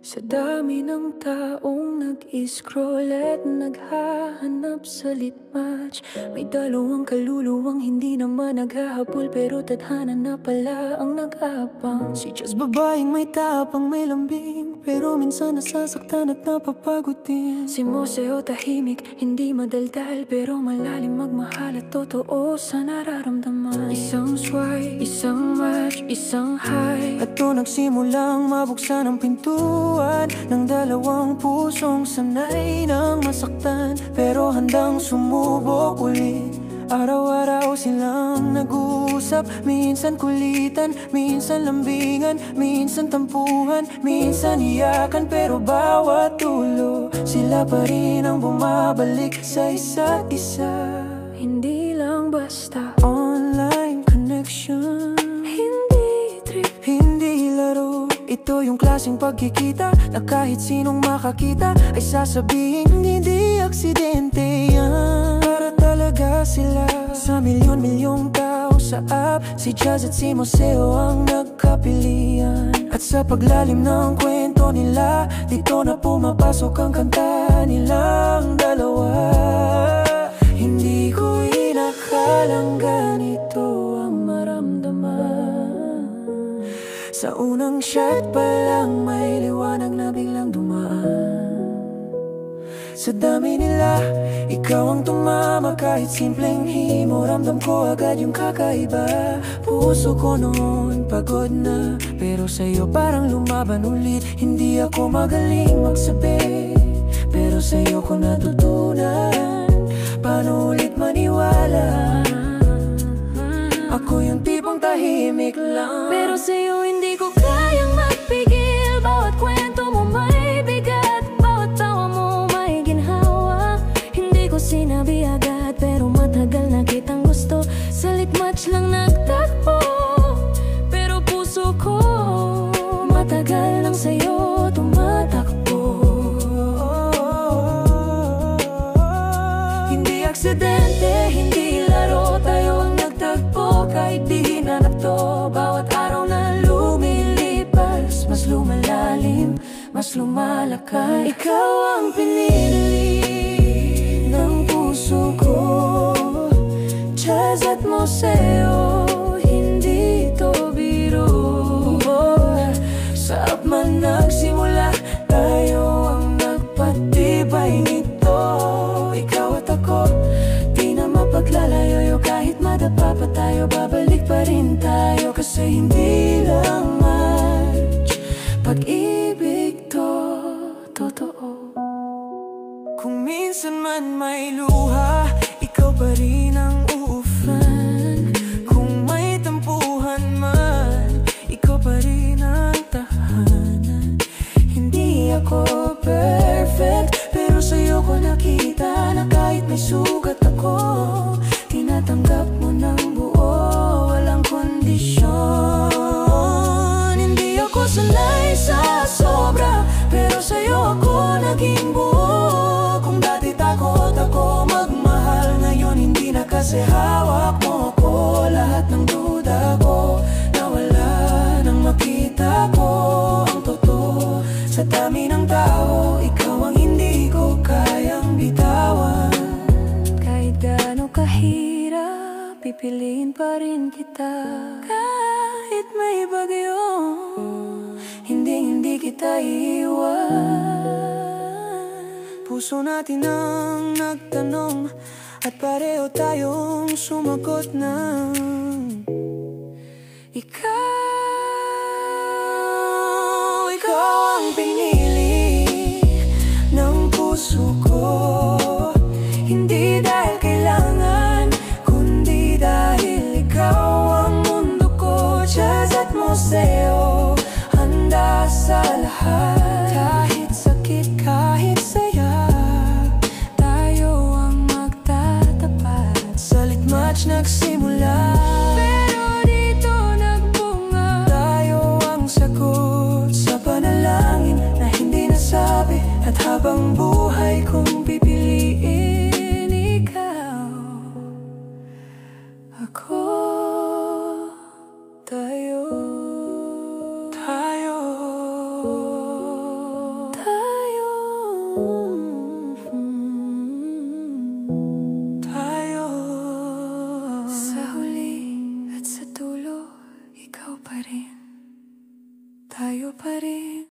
Sa dami ng taong nag-scroll at naghahanap sa litmatch, may dalawang kaluluwang hindi naman naghahabol, pero tadhana na pala ang nag-aabang. Si Diyos babaeng may tapang, may lambing, pero minsan nasasaktan at napapagod din. Si Moseo tahimik, hindi madaldal, pero malalim magmahal at totoo sa nararamdaman. Isang swipe, isang match, isang high, at doon nagsimulang mabuksan ang pintuan ng dalawang pusong sanay nang masaktan, pero handang sumubok ulit. Araw-araw silang nag-uusap, minsan kulitan, minsan lambingan, minsan tampuhan, minsan iyakan, pero bawat dulo sila pa rin ang bumabalik sa isa't isa. Hindi lang basta online connection, hindi trip, hindi laro. Ito yung klaseng pagkikita na kahit sinong makakita ay sasabihin hindi aksidente yan. Para talaga sila sa milyon-milyong tao sa app, si Jazz at si Moseo ang nagkapilian. At sa paglalim ng kwento nila, dito na pumapasok ang kanta nilang dalawa. Hindi ko inakalang ganito ang maramdaman. Sa unang shot pa lang may liwanag na biglang dumaan. Sa dami nila, ikaw ang tumama, kahit simpleng himo, ramdam ko agad yung kakaiba. Puso ko noon pagod na, pero sa'yo parang lumaban ulit. Hindi ako magaling magsabi, pero sa'yo ko natutunan paano ulit maniwala. Ako yung tipong tahimik lang, pero sa'yo hindi ko kayang magpigil. Bawat kwento mo may bigat, bawat tawa mo may ginhawa. Hindi ko sinabi agad, pero matagal na kitang gusto. Sa litmatch lang nagtakbo, pero puso ko matagal lang sa'yo tumatakbo. Hindi aksidente, hindi laro, tayo ang nagtagpo. Kahit di hinanap to, bawat araw na lumilipas, mas lumalalim, mas lumalakay. Ikaw ang pinili ng puso ko, Jazz at Moseo, hindi to biro. Sa app man nagsimula, tayo ang nagpatibay nito. Ikaw at ako, di na mapaglalayo, kahit madapa pa tayo, babalik pa rin tayo. Kasi hindi lang match, pag-ibig to totoo. Kung minsan man may luha, ikaw pa rin ang uufan. Kung may tampuhan man, ikaw pa rin ang tahanan. Hindi ako perfect, pero sa'yo ko nakita na kahit may sugat ako, tinatanggap mo ng buo, walang kondisyon. Hindi ako sanay sa sobra, pero sa'yo ako naging buo. Kung dati takot ako magmahal, ngayon hindi na, kasi hawak mo ako. Lahat ng duda ko nawala nang makita ko ang totoo. Sa dami ng tao, ikaw ang hindi ko kayang bitawan. Kahit gaano kahirap, pipiliin pa rin kita. Kahit may bagyo, hindi kita iiwan. Puso natin ang nagtanong, at pareho tayong sumagot ng ikaw ang pinili ng puso ko. Hindi dahil kailangan, kundi dahil ikaw ang mundo ko. Jazz at Moseo, handa sa lahat. Kahit sakit, kahit saya, tayo ang magtatapat. Sa litmatch nagsimula, pero dito nagbunga. Tayo ang sagot sa panalangin na hindi nasabi. At habang buhay kong pipiliin, ikaw, ako, tayo. pa rin.